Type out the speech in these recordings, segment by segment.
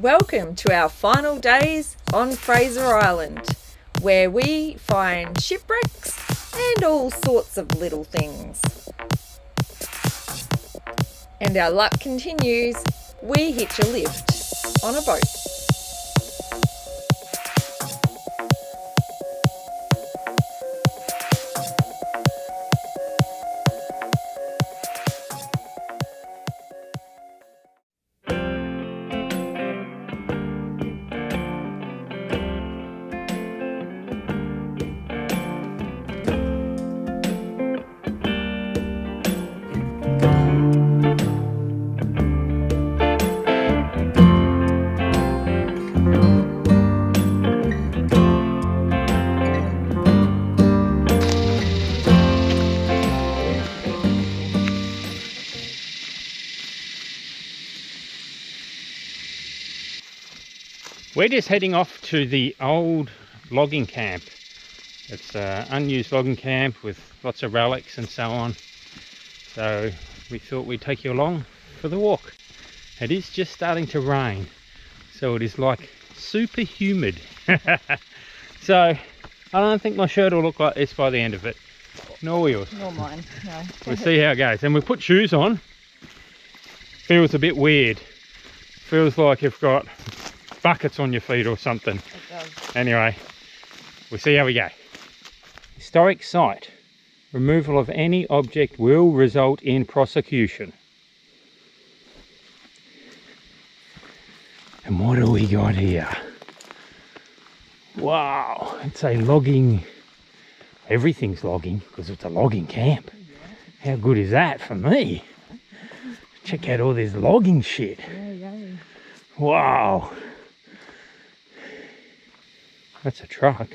Welcome to our final days on Fraser Island, where we find shipwrecks and all sorts of little things. And our luck continues. We hitch a lift on a boat. We're just heading off to the old logging camp. It's an unused logging camp with lots of relics and so on. So we thought we'd take you along for the walk. It is just starting to rain, so it is like super humid. So I don't think my shirt will look like this by the end of it. Nor yours. Nor mine, no. We'll see how it goes. And we put shoes on. Feels a bit weird. Feels like you've got buckets on your feet or something. It does. Anyway, we'll see how we go. Historic site. Removal of any object will result in prosecution. And what do we got here? Wow, it's a logging. Everything's logging because it's a logging camp. How good is that for me? Check out all this logging shit. Wow. That's a truck.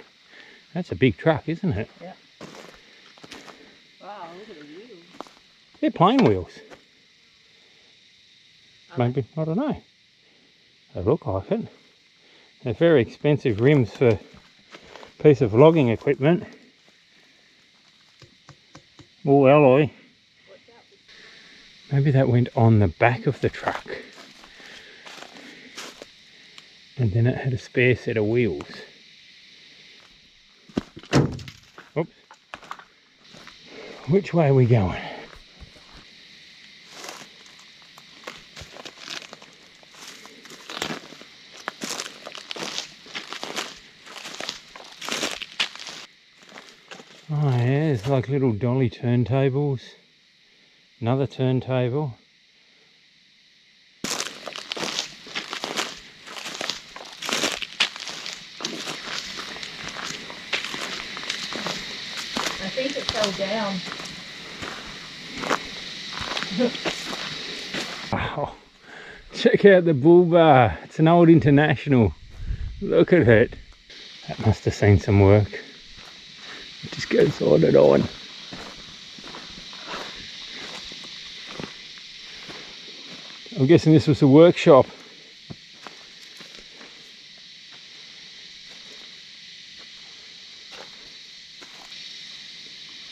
That's a big truck, isn't it? Yeah. Wow, look at the wheels. They're plane wheels. Maybe, I don't know. They look like it. They're very expensive rims for a piece of logging equipment. All alloy. Maybe that went on the back of the truck. And then it had a spare set of wheels. Oops. Which way are we going? Oh yeah, there's like little dolly turntables. Another turntable. I think it fell down. Wow, check out the bull bar. It's an old International. Look at it. That must have seen some work. It just goes on and on. I'm guessing this was a workshop.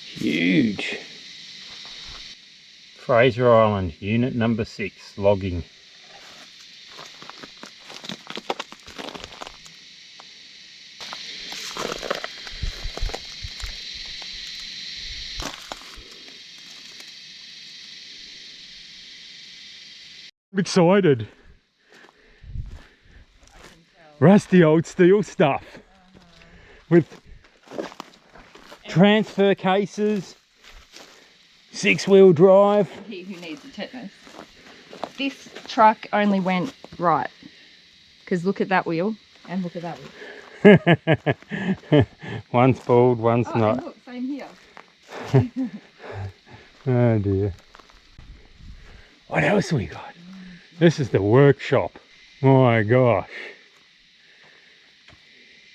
Huge. Fraser Island, unit number 6, logging. I'm excited. Rusty old steel stuff. With transfer cases, 6-wheel drive. He who needs a tetanus. This truck only went right. Because look at that wheel and look at that wheel. One's bald, one's not. And look, same here. Oh dear. What else we got? This is the workshop. Oh my gosh.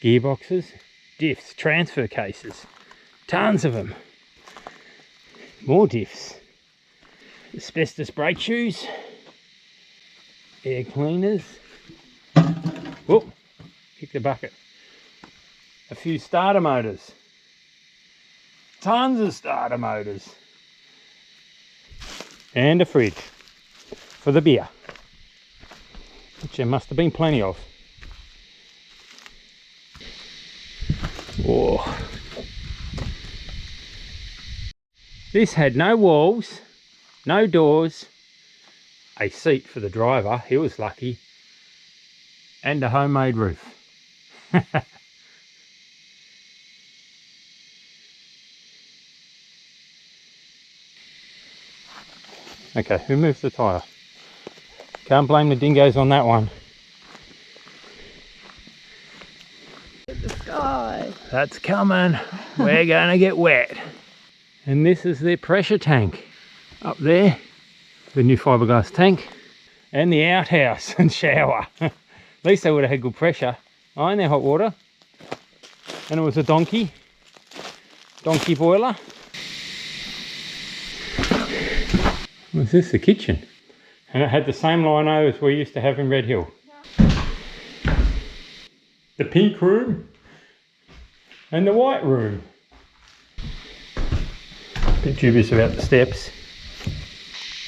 Gearboxes, diffs, transfer cases. Tons of them. More diffs. Asbestos brake shoes. Air cleaners. Oh, kick the bucket. A few starter motors. Tons of starter motors. And a fridge for the beer. which there must have been plenty of. Whoa. This had no walls, no doors, a seat for the driver, he was lucky, and a homemade roof. Okay, who moved the tyre? Can't blame the dingoes on that one. The sky. That's coming. We're gonna get wet. And this is their pressure tank. Up there, the new fiberglass tank. And the outhouse and shower. At least they would have had good pressure. Oh, and their hot water. And it was a donkey boiler. Was this the kitchen? And it had the same lino as we used to have in Red Hill. The pink room and the white room. Bit dubious about the steps.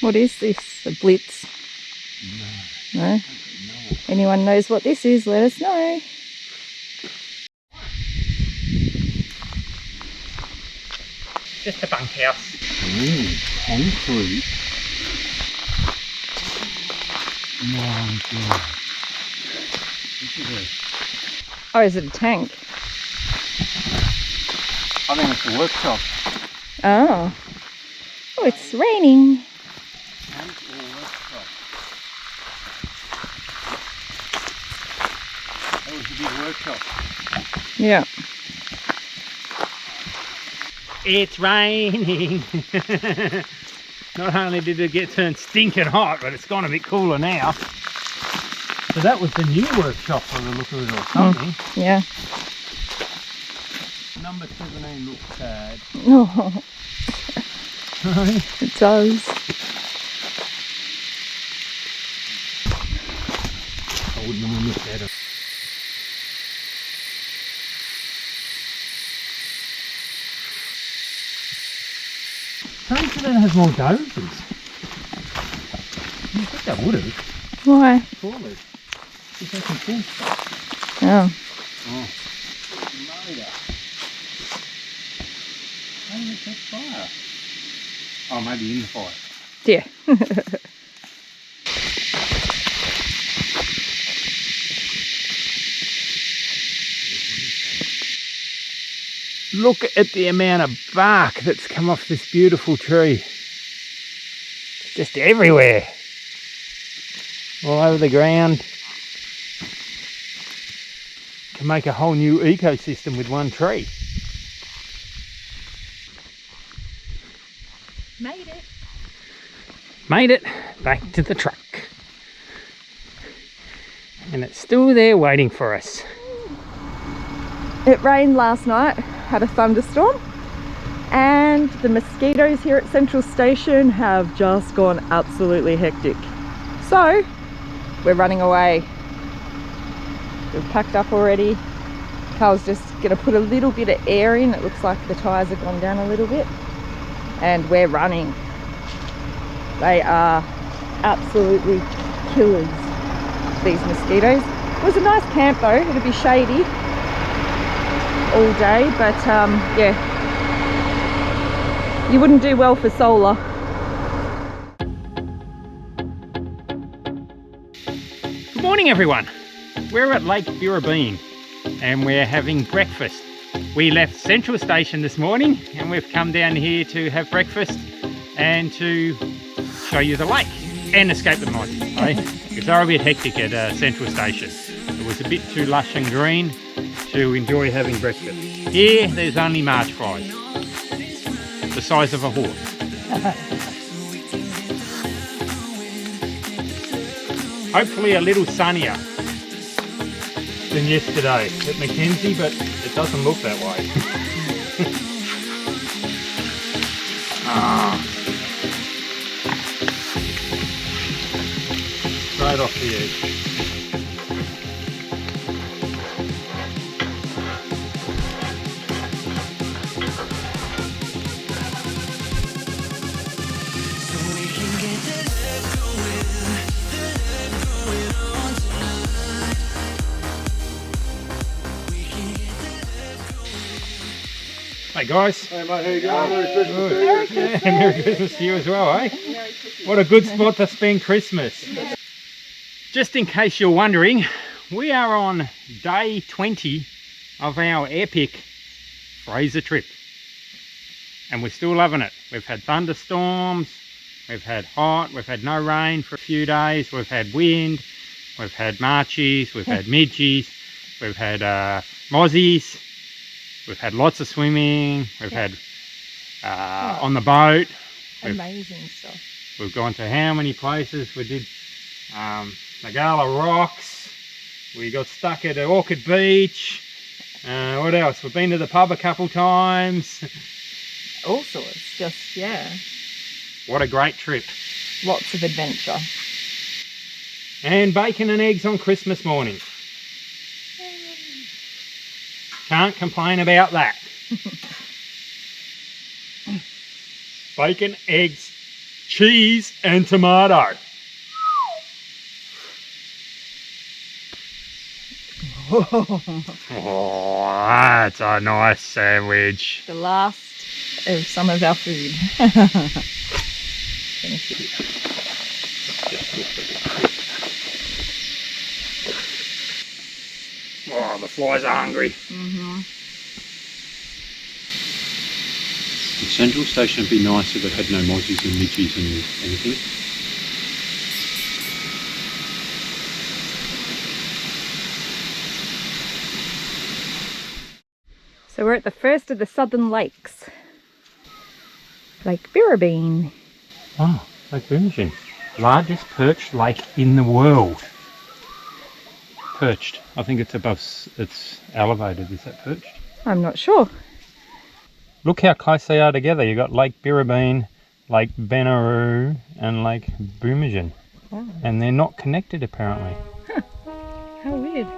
What is this? A blitz? No? Anyone knows what this is, let us know. Just a bunkhouse. Concrete. My God. Oh, is it a tank? I think it's a workshop. Oh. Oh, it's raining. Tank or workshop? That was a big workshop. Yeah. It's raining. Not only did it get turned stinking hot, but it's gone a bit cooler now. So that was the new workshop by the look of it or something. Yeah. Number 17 looks sad. Oh, it does. I wouldn't want to look at it. Something that has more dozers. I think that would have. Why? Forward. If they can pull stuff. Oh. Oh. Motor. Maybe it's that fire. Oh, maybe in the fire. Yeah. Look at the amount of bark that's come off this beautiful tree. It's just everywhere. All over the ground. Can make a whole new ecosystem with one tree. Made it. Made it back to the truck. And it's still there waiting for us. It rained last night, had a thunderstorm, and the mosquitoes here at Central Station have just gone absolutely hectic. So, we're running away. We've packed up already. Karl's just going to put a little bit of air in. It looks like the tyres have gone down a little bit. And we're running. They are absolutely killers, these mosquitoes. It was a nice camp though. It'll be shady all day, but yeah, you wouldn't do well for solar. Good morning everyone. We're at Lake Birrabeen and we're having breakfast. We left Central Station this morning and we've come down here to have breakfast and to show you the lake and escape the monsters. It's already a bit hectic at Central Station. It was a bit too lush and green to enjoy having breakfast. Here there's only marsh flies, the size of a horse. Hopefully a little sunnier than yesterday at Mackenzie, but it doesn't look that way. Right off the edge. Hey guys. Hey mate, how you going? Merry Christmas. Merry Christmas. Yeah, Merry Christmas to you as well, eh? What a good spot to spend Christmas. Just in case you're wondering, we are on day 20 of our epic Fraser trip. And we're still loving it. We've had thunderstorms, we've had hot, we've had no rain for a few days, we've had wind, we've had marchies, we've had midgies, we've had mozzies, we've had lots of swimming, we've had on the boat. Amazing stuff. We've gone to how many places? We did Nagala Rocks, we got stuck at Orchid Beach, what else? We've been to the pub a couple times. All sorts, just, yeah. What a great trip. Lots of adventure. And bacon and eggs on Christmas morning. Can't complain about that. Bacon, eggs, cheese and tomato. Oh, that's a nice sandwich. The last of some of our food. Oh, the flies are hungry. The central station would be nice if it had no mozzies and midgies and anything. So we're at the first of the southern lakes. Lake Birrabeen. Oh, Lake Boomajin. Largest perched lake in the world. Perched. I think it's above, it's elevated. Is that perched? I'm not sure. Look how close they are together. You've got Lake Birrabeen, Lake Benaroo and Lake Boomajin. Wow. And they're not connected apparently. How weird.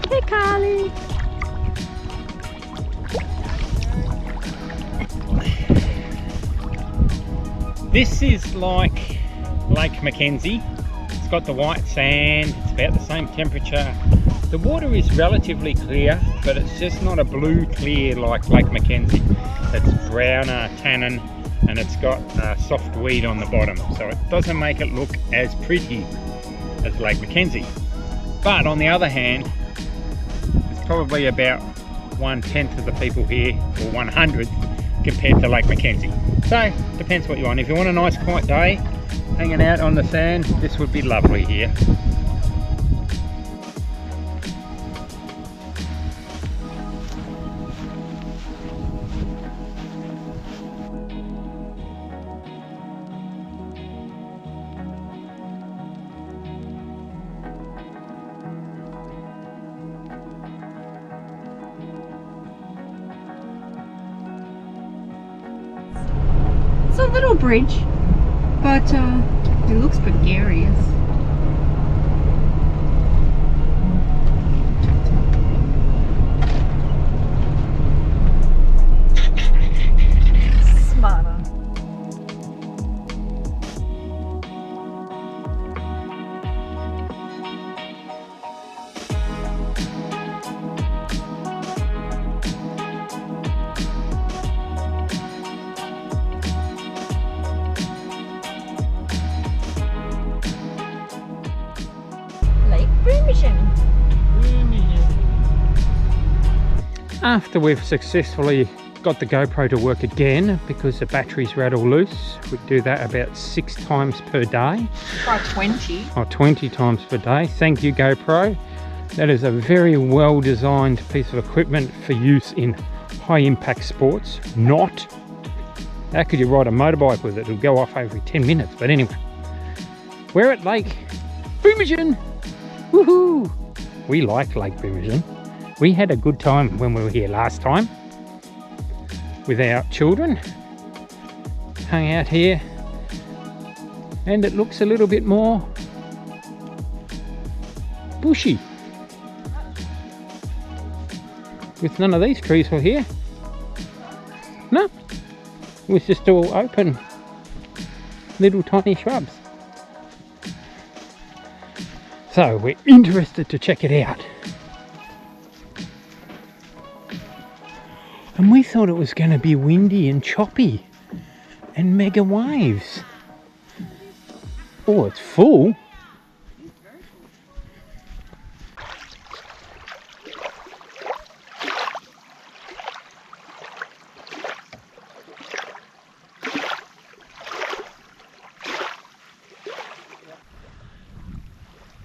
Hey, Karl. This is like Lake Mackenzie. It's got the white sand, it's about the same temperature. The water is relatively clear, but it's just not a blue clear like Lake Mackenzie. It's browner tannin and it's got soft weed on the bottom, so it doesn't make it look as pretty as Lake Mackenzie. But on the other hand, it's probably about 1/10 of the people here, or 100th, compared to Lake Mackenzie. So, depends what you want. If you want a nice quiet day, hanging out on the sand, this would be lovely here. It's a little bridge, but it looks precarious. Smarter. Lake Boomajin. After we've successfully got the GoPro to work again because the batteries rattle loose, we do that about 6 times per day. Try 20. Or 20 times per day. Thank you, GoPro. That is a very well designed piece of equipment for use in high impact sports. Not. How could you ride a motorbike with it? It'll go off every 10 minutes. But anyway, we're at Lake Boomajin. Woohoo! We like Lake Boomajin. We had a good time when we were here last time with our children. Hung out here, and it looks a little bit more bushy, with none of these trees were here. No, it was just all open little tiny shrubs. So we're interested to check it out. And we thought it was going to be windy and choppy and mega waves. Oh, it's full.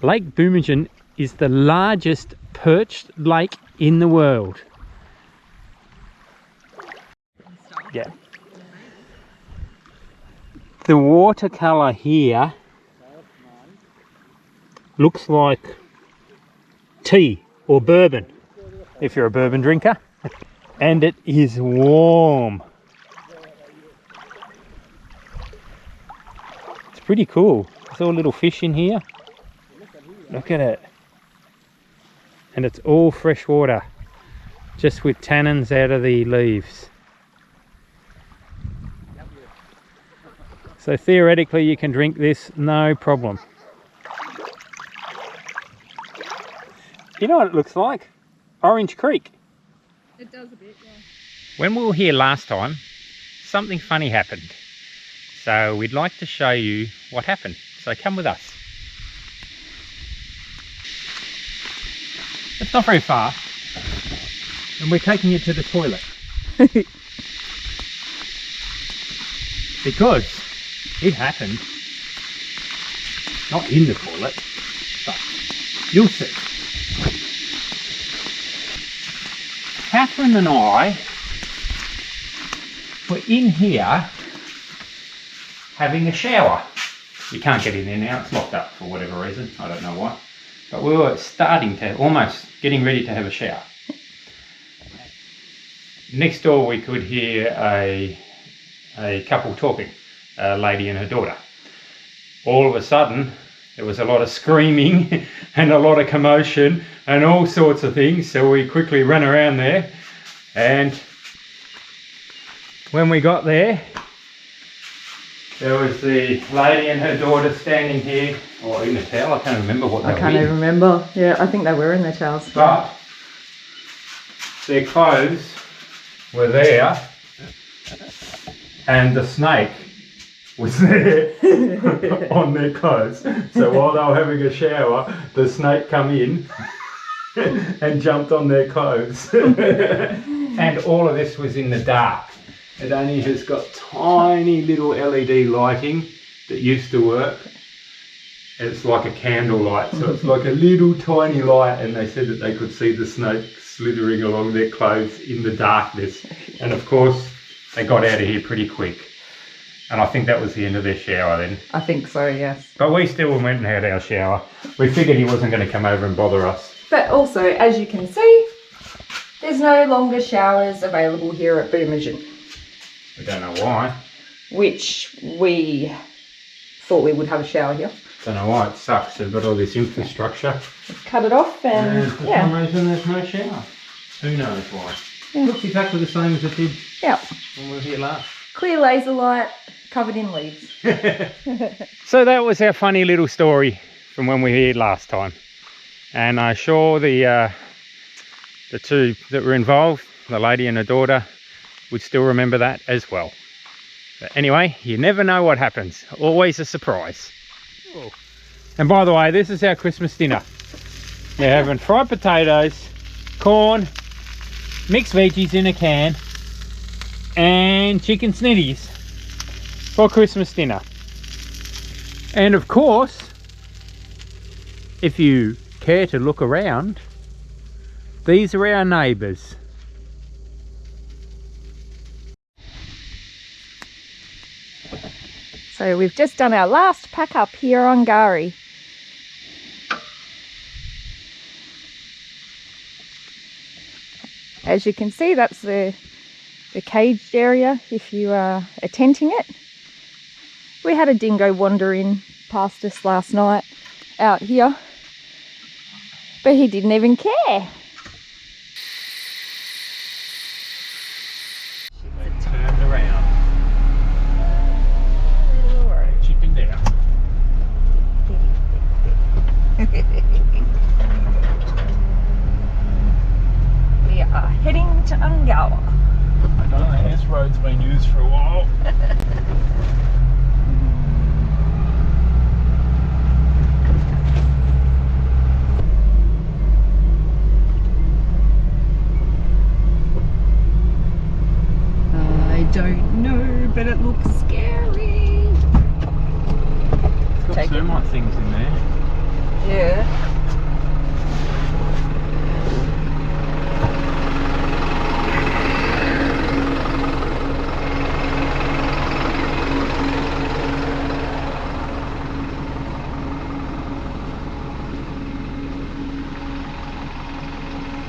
Lake Boomajin is the largest perched lake in the world. Yeah. The watercolour here looks like tea or bourbon, if you're a bourbon drinker. And it is warm. It's pretty cool. There's all little fish in here. Look at it. And it's all fresh water, just with tannins out of the leaves. So theoretically you can drink this no problem. You know what it looks like? Orange Creek. It does a bit, yeah. When we were here last time, something funny happened. So we'd like to show you what happened. So come with us. It's not very far, and we're taking you to the toilet. Because it happened, not in the toilet, but you'll see. Catherine and I were in here having a shower. You can't get in there now, it's locked up for whatever reason, I don't know why. But we were starting to, almost getting ready to have a shower. Next door we could hear a couple talking, a lady and her daughter. All of a sudden there was a lot of screaming and a lot of commotion and all sorts of things, so we quickly ran around there, and when we got there, there was the lady and her daughter standing here, or in a towel. I can't remember what they were in. I can't even remember. Yeah, I think they were in their towels. But their clothes were there, and the snake was there on their clothes. So while they were having a shower, the snake come in and jumped on their clothes. And all of this was in the dark. It only has got tiny little LED lighting that used to work. It's like a candle light, so it's like a little tiny light, and they said that they could see the snake slithering along their clothes in the darkness. And of course, they got out of here pretty quick. And I think that was the end of their shower then. I think so, yes. But we still went and had our shower. We figured he wasn't going to come over and bother us. But also, as you can see, there's no longer showers available here at Boomajin. We don't know why. Which we thought we would have a shower here. Don't know why, it sucks. They've got all this infrastructure. Let's cut it off and for some reason there's no shower. Who knows why? Yeah. Looks exactly the same as it did yeah. when we were here last. Clear laser light covered in leaves. So that was our funny little story from when we were here last time. And I'm sure the two that were involved, the lady and her daughter, would still remember that as well. But anyway, you never know what happens. Always a surprise. Oh. And by the way, this is our Christmas dinner. We're having fried potatoes, corn, mixed veggies in a can, and chicken snitties for Christmas dinner. And of course, if you care to look around, these are our neighbours. So we've just done our last pack up here on K'gari. As you can see, that's the caged area if you are tenting it. We had a dingo wander in past us last night out here, but he didn't even care. They turned around. Chickened out. We are heading to Ungowa. I don't know, this road's been used for a while. I don't know, but it looks scary. It's got termite things in there. Yeah.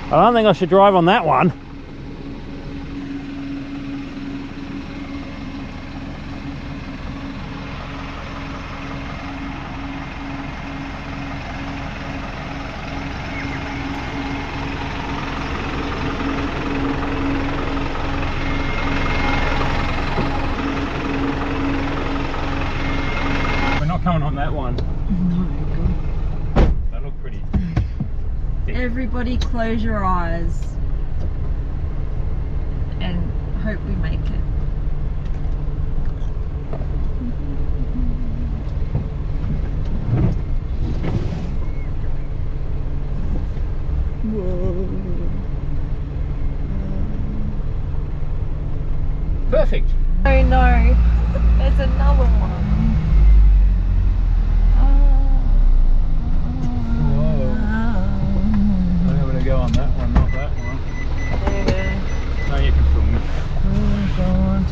I don't think I should drive on that one. We're not coming on that one. No, God. They look pretty. Everybody close your eyes and hope we make it. Perfect. Oh no, there's another one. I'm going to go on that one, not that one. Yeah. No, you can film it. Oh God.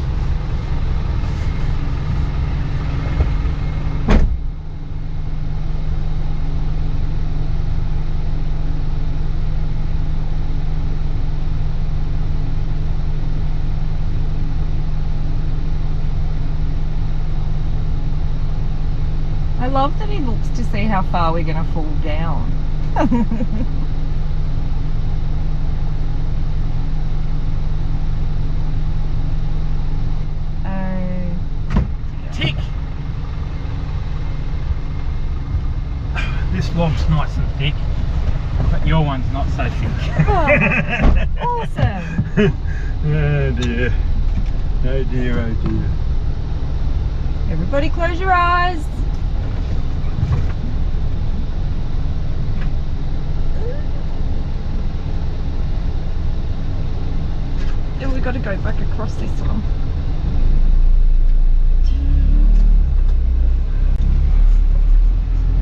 I love that he looks to see how far we're going to fall down. Tick! This log's nice and thick, but your one's not so thick. Oh, awesome! Oh dear. Oh dear, oh dear. Everybody close your eyes. Oh, we got to go back across this one.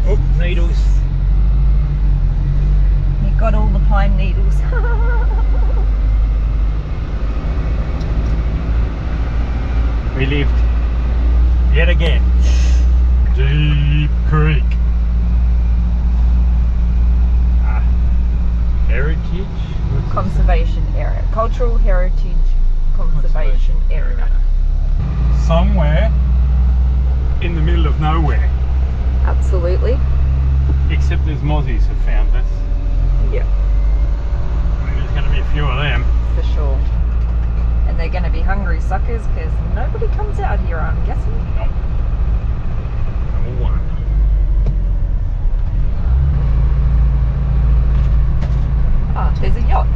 Oh, needles. We got all the pine needles. We lived yet again. Deep Creek. Heritage? Conservation area. Cultural Heritage Conservation Area. Somewhere in the middle of nowhere. Absolutely. Except there's mozzies have found us. Yeah, There's going to be a few of them. for sure. And they're going to be hungry suckers because nobody comes out here, I'm guessing. Nope. Number one. Ah, there's a yacht.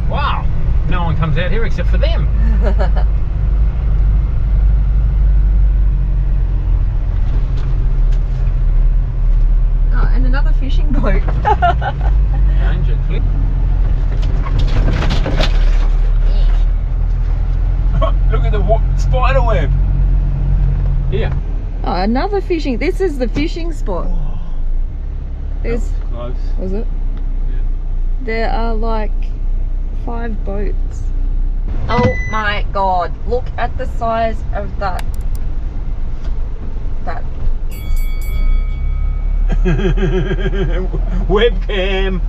Wow! No one comes out here except for them. Oh, and another fishing boat. Danger clip. Look at the spider web. Here. Oh, another fishing. This is the fishing spot. There's, Close. was it? Yeah. There are like 5 boats. Oh my God! Look at the size of that. That Webcam.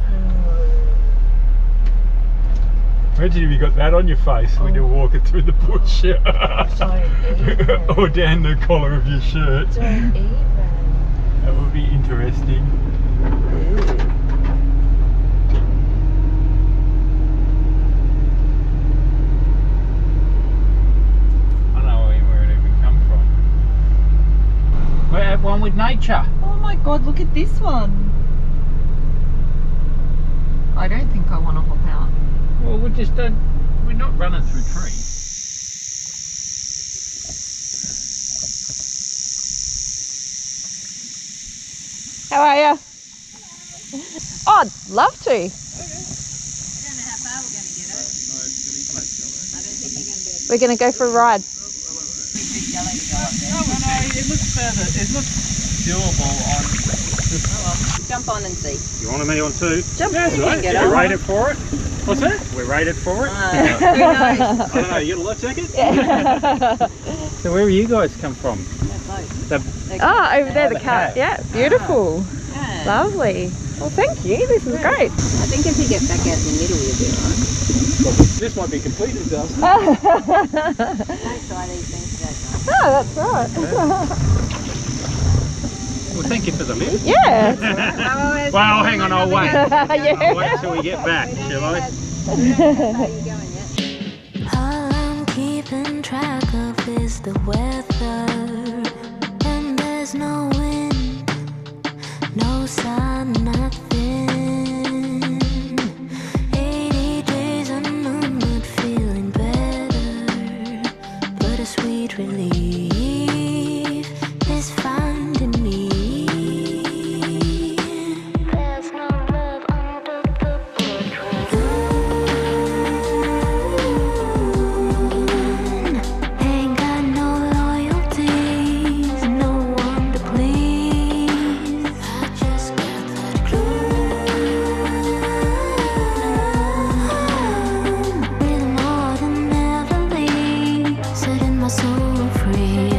Imagine if you got that on your face when you're walking through the bush. Or down the collar of your shirt. Don't even. That would be interesting. I don't know where it even come from. We're at one with nature. Oh my god, look at this one. I don't think I want to hop out. Well, we just don't. We're not running through trees. How are you? Oh, I'd love to. I don't know how far we're going to get it. I don't think you're going to be able to. We're going to go for a ride. Too shallow to go up there. No, it looks further. It looks doable on. Jump on and see. You want me on too? Jump. That's You right. can get We're on. rated for it. What's that? We're rated for it. Who knows? I don't know. You got a life jacket? So where do you guys come from? That boat. Oh, over there, the the car. cab. Yeah, beautiful. Yeah. Lovely. Well, thank you. This is great. I think if you get back out in the middle, you'll be alright. This might be complete disaster. Oh, Don't try these things, don't try. that's right. Well, thank you for the lift. Yeah. Well, hang on. I'll wait. Yeah. I'll wait till we get back, shall I? How you going yet? All I'm keeping track of is the weather, and there's no wind, no sun, nothing. 80 days and I'm not feeling better, but a sweet relief is finding me. There's no love under the portrait. Ain't got no loyalties, no one to please. I just got that rhythm hard and never leave, setting my soul free.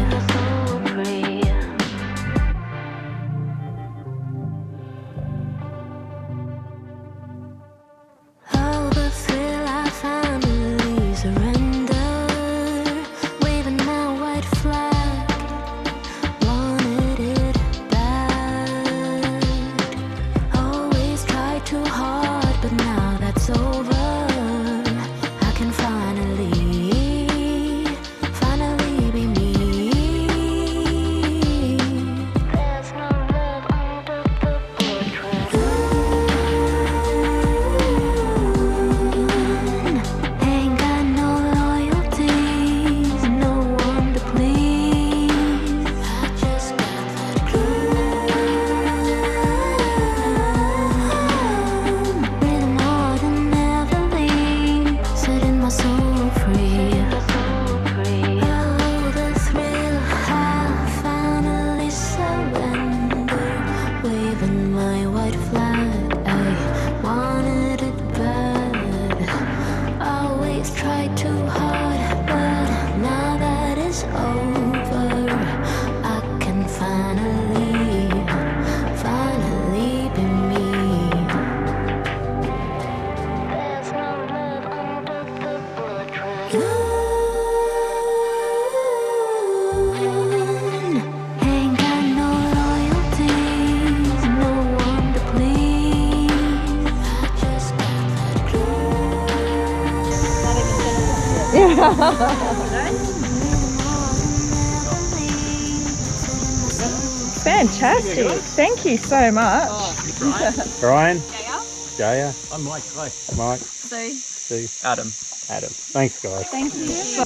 Oh, the thrill I finally surrender, waving my white flag, wanted it bad. Always tried too hard, but now that's over. I can finally be me. There's no love under the portrait. Ain't got no loyalties, no one to please. I just got that rhythm hard and never leave, setting my soul free. Oh, the thrill, I finally surrender, waving my white flag. I wanted it bad. Always tried too hard, but now that it's over, I can finally be me. There's no love under the portrait. Ain't got no loyalties, no one to please. I just got Fantastic. Thank you so much. Brian. Jaya. I'm Mike Clay. Mike. See? Steve. Adam. Thanks, guys. Thank you.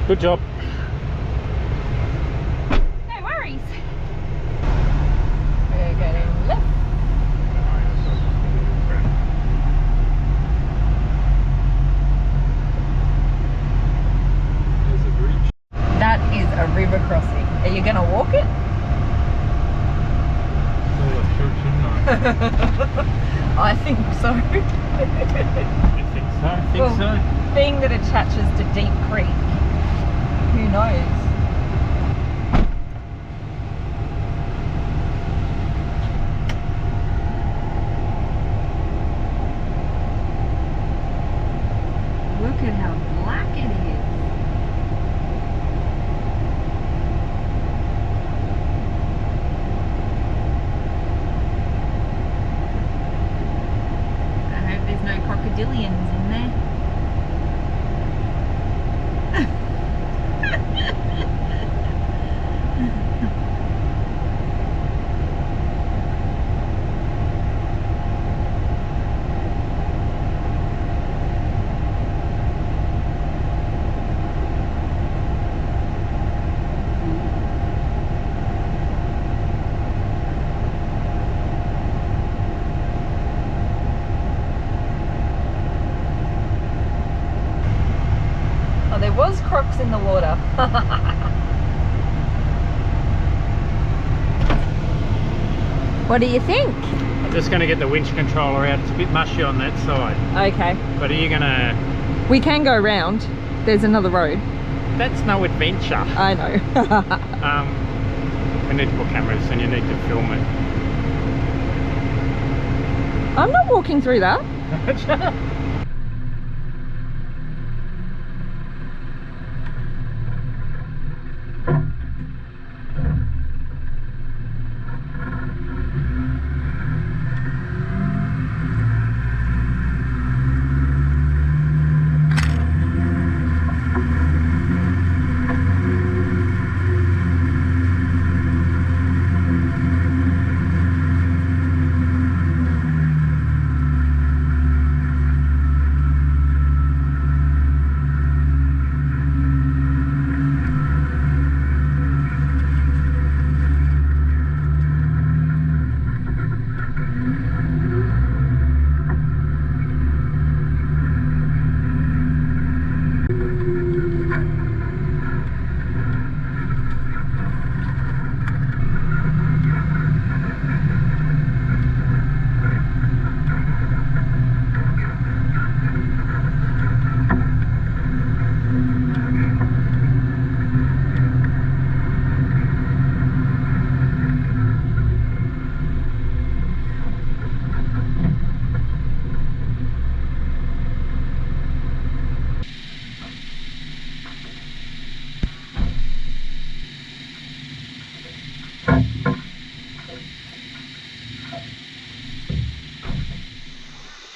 Good job. No worries. We're going left. There's a bridge. That is a river crossing. Are you going to walk it? I think so. I think so. Being that it attaches to Deep Creek, who knows? Look at how black it is. I hope there's no crocodilians in there. Oh, there was crocs in the water. What do you think? I'm just going to get the winch controller out. It's a bit mushy on that side. Okay. But are you going to... We can go round. There's another road. That's no adventure. I know. We need to put cameras and you need to film it. I'm not walking through that.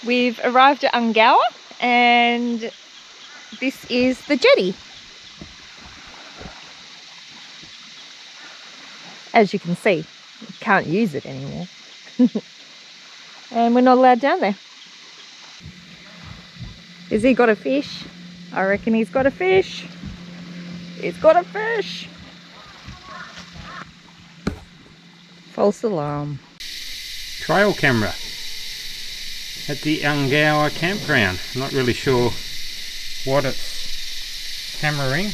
We've arrived at Ungowa and this is the jetty. As you can see, we can't use it anymore. And we're not allowed down there. Has he got a fish? I reckon he's got a fish. He's got a fish. False alarm. Trail camera at the Ungowa campground. I'm not really sure what it's cameraing.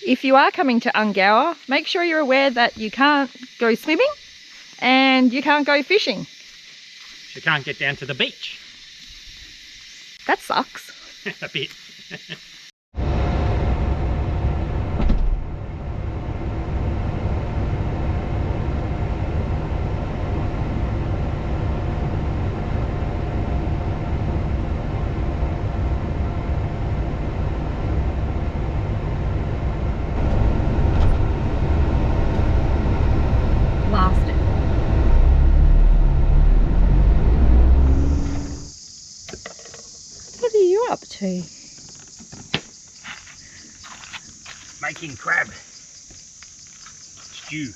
If you are coming to Ungowa, make sure you're aware that you can't go swimming and you can't go fishing. You can't get down to the beach. That sucks. A bit. Blasted. What are you up to? Making crab stew.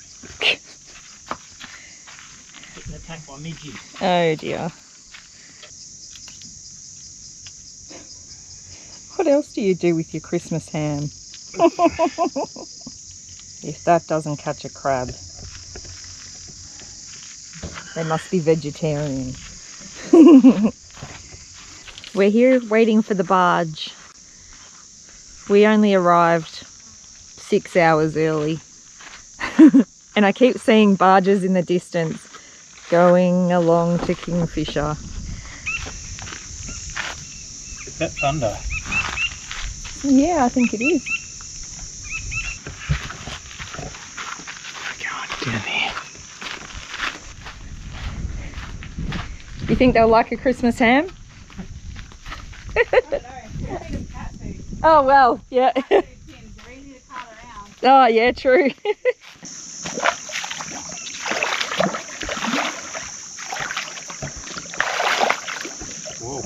Getting attacked by midges. Oh dear. What else do you do with your Christmas ham? If that doesn't catch a crab, they must be vegetarian. We're here waiting for the barge we only arrived 6 hours early. And I keep seeing barges in the distance going along to Kingfisher. Is that thunder? Yeah, I think it is. Going down there. You think they'll like a Christmas ham? Oh well, yeah. Oh yeah, true. Whoa,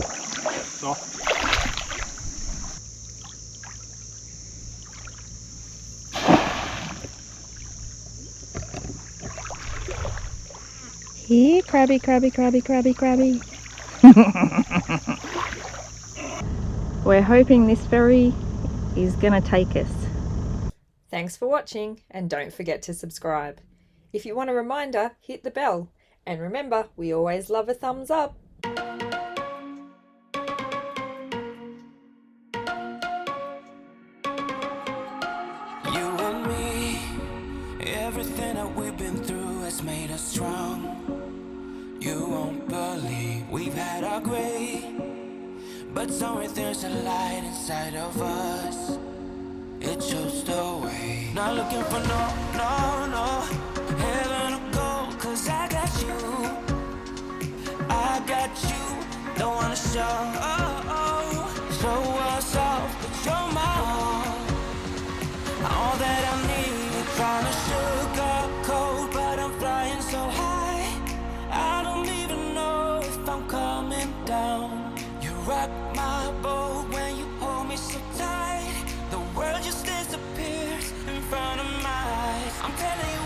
soft. Here, crabby, crabby, crabby, crabby, crabby. We're hoping this ferry is gonna take us. Thanks for watching, and don't forget to subscribe. If you want a reminder, hit the bell. And remember, we always love a thumbs up. You and me, everything that we've been through has made us strong. You won't believe we've had our gray, but somewhere there's a light inside of us. It shows the way. Not looking for no heaven or gold, 'cause I got you. I got you. Don't wanna show us off, but you're my all that I need. Trying to sugarcoat, but I'm flying so high. I don't even know if I'm coming down. You rock my boat when you hold me so tight. The world just disappears in front of my eyes. I'm telling you